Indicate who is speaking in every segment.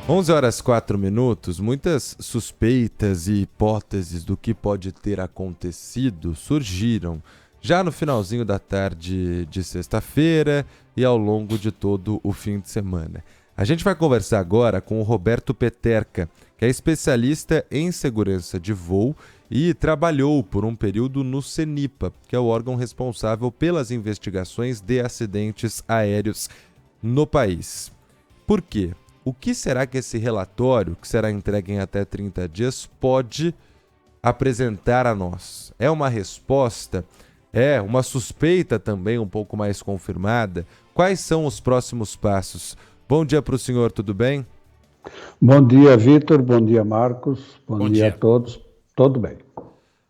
Speaker 1: 11h04, muitas suspeitas e hipóteses do que pode ter acontecido surgiram já no finalzinho da tarde de sexta-feira e ao longo de todo o fim de semana. A gente vai conversar agora com o Roberto Peterka, que é especialista em segurança de voo e trabalhou por um período no CENIPA, que é o órgão responsável pelas investigações de acidentes aéreos no país. Por quê? O que será que esse relatório, que será entregue em até 30 dias, pode apresentar a nós? É uma resposta? É uma suspeita também um pouco mais confirmada? Quais são os próximos passos? Bom dia para o senhor, tudo bem?
Speaker 2: Bom dia, Vitor. Bom dia, Marcos. Bom
Speaker 3: Bom
Speaker 2: dia a
Speaker 3: dia.
Speaker 2: todos. Tudo bem.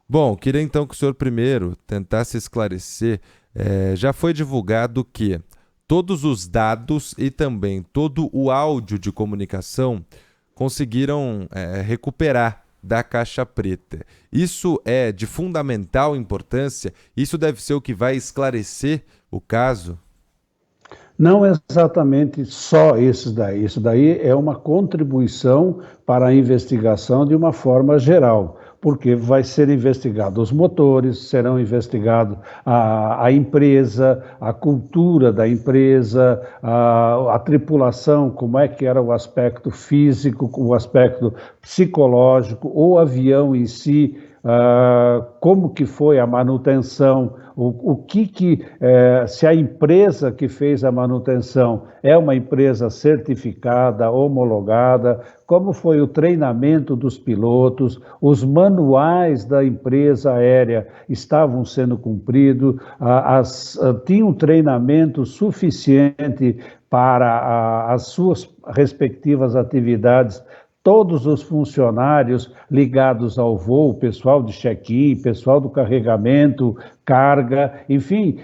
Speaker 1: Bom, queria então que o senhor primeiro tentasse esclarecer. Já foi divulgado que todos os dados e também todo o áudio de comunicação conseguiram recuperar da caixa preta. Isso é de fundamental importância? Isso deve ser o que vai esclarecer o caso?
Speaker 2: Não exatamente só esses daí. Isso daí é uma contribuição para a investigação de uma forma geral, porque vai ser investigado os motores, serão investigados a empresa, a cultura da empresa, a tripulação, como é que era o aspecto físico, o aspecto psicológico, o avião em si, como que foi a manutenção, se a empresa que fez a manutenção é uma empresa certificada, homologada, como foi o treinamento dos pilotos, os manuais da empresa aérea estavam sendo cumpridos, tinha um treinamento suficiente para as suas respectivas atividades. Todos os funcionários ligados ao voo, pessoal de check-in, pessoal do carregamento, carga, enfim,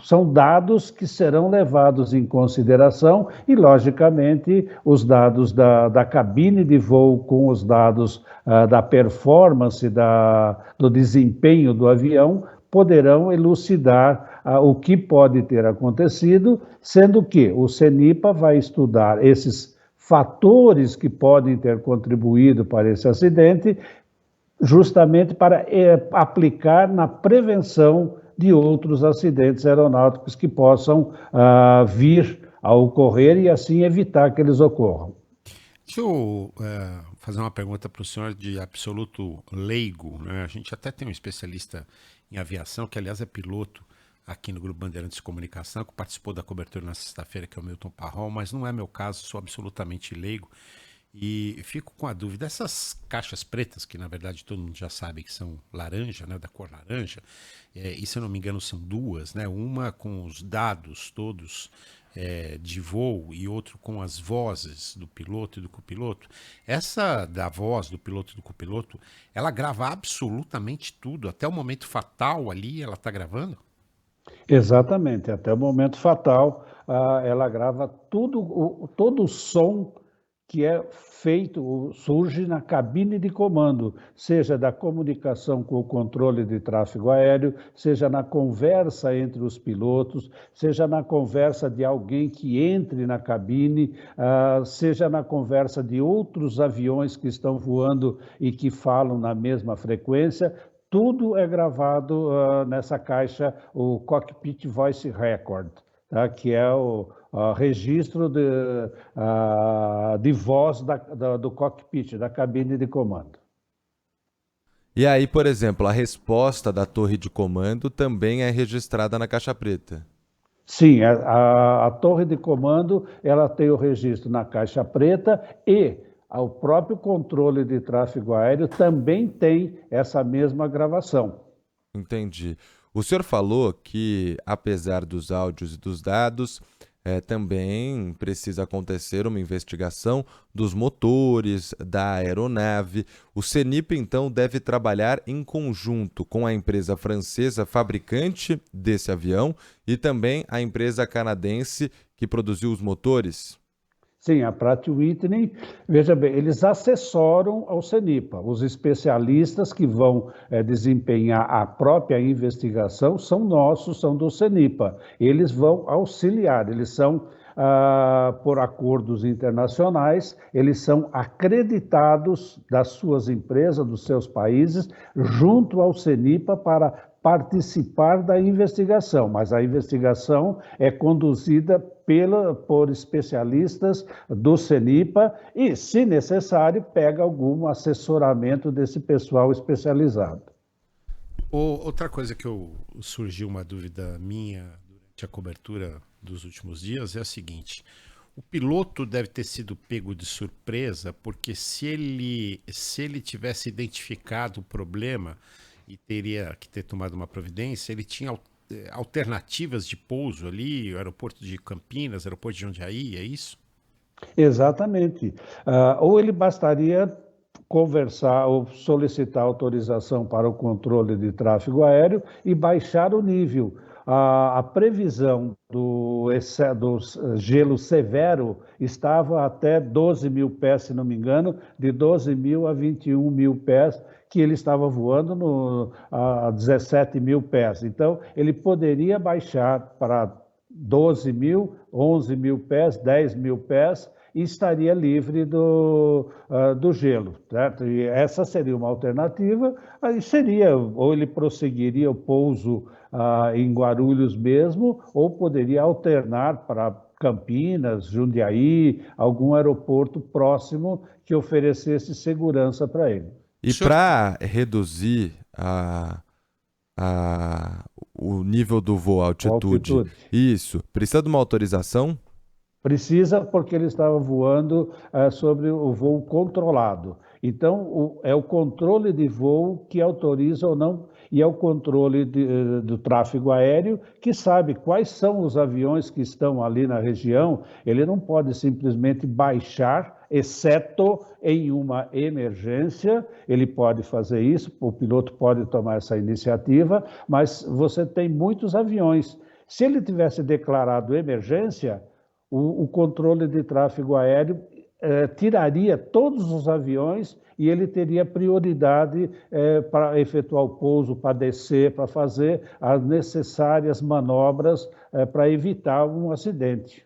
Speaker 2: são dados que serão levados em consideração e, logicamente, os dados da cabine de voo com os dados da performance, do desempenho do avião, poderão elucidar o que pode ter acontecido, sendo que o CENIPA vai estudar esses fatores que podem ter contribuído para esse acidente, justamente para aplicar na prevenção de outros acidentes aeronáuticos que possam vir a ocorrer e assim evitar que eles ocorram.
Speaker 3: Deixa eu fazer uma pergunta para o senhor de absoluto leigo, né? A gente até tem um especialista em aviação, que aliás é piloto aqui no Grupo Bandeirantes de Comunicação, que participou da cobertura na sexta-feira, que é o Milton Parrol, mas não é meu caso, sou absolutamente leigo. E fico com a dúvida, essas caixas pretas, que na verdade todo mundo já sabe que são laranja, né, da cor laranja, e se eu não me engano são duas, né, uma com os dados todos de voo e outro com as vozes do piloto e do copiloto. Essa da voz do piloto e do copiloto, ela grava absolutamente tudo, até o momento fatal ali ela está gravando?
Speaker 2: Exatamente, até o momento fatal, ela grava todo o som que é feito, surge na cabine de comando, seja da comunicação com o controle de tráfego aéreo, seja na conversa entre os pilotos, seja na conversa de alguém que entre na cabine, seja na conversa de outros aviões que estão voando e que falam na mesma frequência. Tudo é gravado nessa caixa, o Cockpit Voice Record, tá? Que é o registro de voz do cockpit, da cabine de comando.
Speaker 1: E aí, por exemplo, a resposta da torre de comando também é registrada na caixa preta.
Speaker 2: Sim, a torre de comando ela tem o registro na caixa preta e o próprio controle de tráfego aéreo também tem essa mesma gravação.
Speaker 1: Entendi. O senhor falou que, apesar dos áudios e dos dados, também precisa acontecer uma investigação dos motores, da aeronave. O CENIPA, então, deve trabalhar em conjunto com a empresa francesa fabricante desse avião e também a empresa canadense que produziu os motores?
Speaker 2: Sim, a Pratt Whitney, veja bem, eles assessoram ao CENIPA. Os especialistas que vão desempenhar a própria investigação são nossos, são do CENIPA. Eles vão auxiliar, eles são por acordos internacionais, eles são acreditados das suas empresas, dos seus países, junto ao CENIPA para participar da investigação, mas a investigação é conduzida por especialistas do CENIPA e, se necessário, pega algum assessoramento desse pessoal especializado.
Speaker 3: Outra coisa que surgiu uma dúvida minha durante a cobertura dos últimos dias é a seguinte: o piloto deve ter sido pego de surpresa, porque se ele tivesse identificado o problema e teria que ter tomado uma providência, ele tinha alternativas de pouso ali, o aeroporto de Campinas, aeroporto de Jundiaí, é isso?
Speaker 2: Exatamente. Ou ele bastaria conversar ou solicitar autorização para o controle de tráfego aéreo e baixar o nível. A previsão do gelo severo estava até 12 mil pés, se não me engano, de 12 mil a 21 mil pés, que ele estava voando a 17 mil pés. Então, ele poderia baixar para 12 mil, 11 mil pés, 10 mil pés, e estaria livre do gelo, certo? E essa seria uma alternativa, aí seria, ou ele prosseguiria o pouso em Guarulhos mesmo, ou poderia alternar para Campinas, Jundiaí, algum aeroporto próximo que oferecesse segurança para ele.
Speaker 1: E para reduzir o nível do voo, a altitude, isso, precisa de uma autorização?
Speaker 2: Precisa, porque ele estava voando sobre o voo controlado. Então, é o controle de voo que autoriza ou não, e é o controle do tráfego aéreo que sabe quais são os aviões que estão ali na região. Ele não pode simplesmente baixar, exceto em uma emergência. Ele pode fazer isso, o piloto pode tomar essa iniciativa, mas você tem muitos aviões. Se ele tivesse declarado emergência, o controle de tráfego aéreo tiraria todos os aviões e ele teria prioridade para efetuar o pouso, para descer, para fazer as necessárias manobras para evitar um acidente.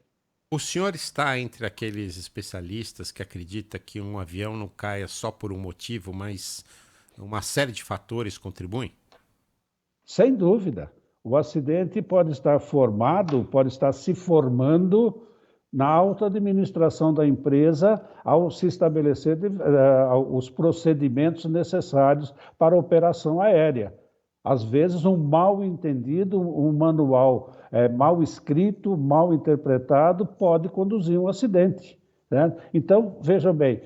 Speaker 3: O senhor está entre aqueles especialistas que acreditam que um avião não caia só por um motivo, mas uma série de fatores contribuem?
Speaker 2: Sem dúvida. O acidente pode estar pode estar se formando na alta administração da empresa ao se estabelecer os procedimentos necessários para a operação aérea. Às vezes, um mal entendido, um manual mal escrito, mal interpretado, pode conduzir um acidente, né? Então, veja bem,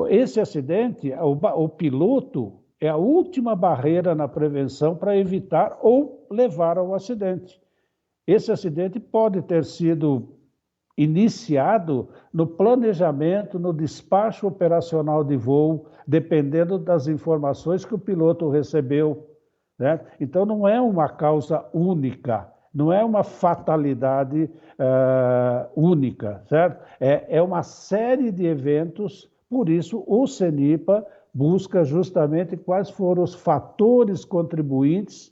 Speaker 2: esse acidente, o piloto é a última barreira na prevenção para evitar ou levar ao acidente. Esse acidente pode ter sido iniciado no planejamento, no despacho operacional de voo, dependendo das informações que o piloto recebeu, né? Então, não é uma causa única, não é uma fatalidade única, certo? É uma série de eventos, por isso o CENIPA busca justamente quais foram os fatores contribuintes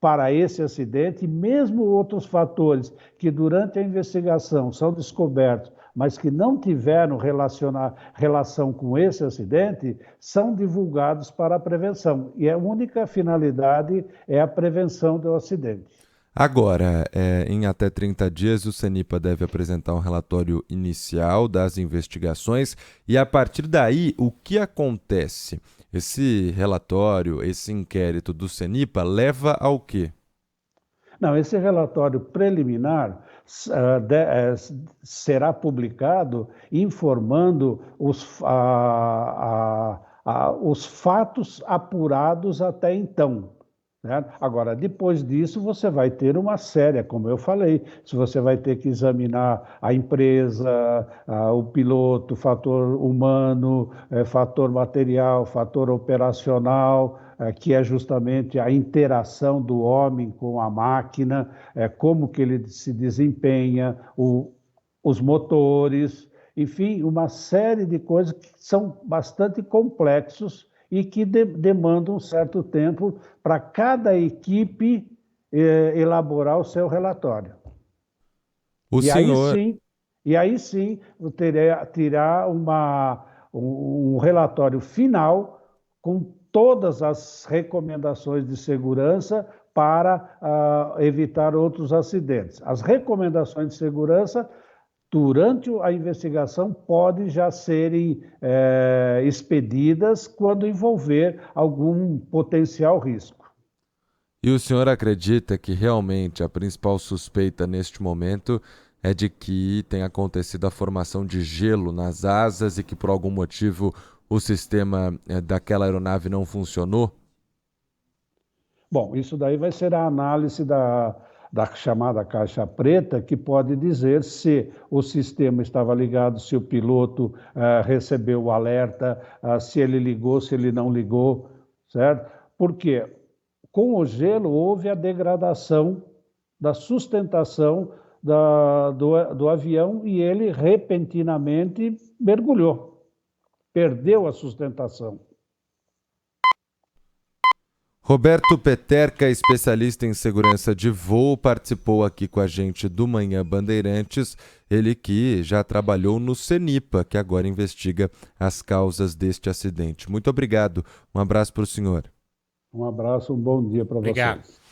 Speaker 2: para esse acidente, e mesmo outros fatores que durante a investigação são descobertos, mas que não tiveram relação com esse acidente, são divulgados para a prevenção. E a única finalidade é a prevenção do acidente.
Speaker 1: Agora, em até 30 dias, o CENIPA deve apresentar um relatório inicial das investigações e, a partir daí, o que acontece? Esse relatório, esse inquérito do CENIPA leva ao quê?
Speaker 2: Não, esse relatório preliminar será publicado informando os fatos apurados até então, né? Agora, depois disso, você vai ter uma série, como eu falei, se você vai ter que examinar a empresa, o piloto, fator humano, fator material, fator operacional, que é justamente a interação do homem com a máquina, como que ele se desempenha, os motores, enfim, uma série de coisas que são bastante complexos e que demandam um certo tempo para cada equipe elaborar o seu relatório.
Speaker 1: Aí sim,
Speaker 2: E aí sim terá um relatório final com todas as recomendações de segurança para evitar outros acidentes. As recomendações de segurança, durante a investigação, podem já serem expedidas quando envolver algum potencial risco.
Speaker 1: E o senhor acredita que realmente a principal suspeita neste momento é de que tenha acontecido a formação de gelo nas asas e que por algum motivo o sistema daquela aeronave não funcionou?
Speaker 2: Bom, isso daí vai ser a análise da chamada caixa preta, que pode dizer se o sistema estava ligado, se o piloto recebeu o alerta, se ele ligou, se ele não ligou, certo? Porque com o gelo houve a degradação da sustentação do avião e ele repentinamente mergulhou, perdeu a sustentação.
Speaker 1: Roberto Peterka, especialista em segurança de voo, participou aqui com a gente do Manhã Bandeirantes, ele que já trabalhou no CENIPA, que agora investiga as causas deste acidente. Muito obrigado, um abraço para o senhor.
Speaker 2: Um abraço, um bom dia para vocês.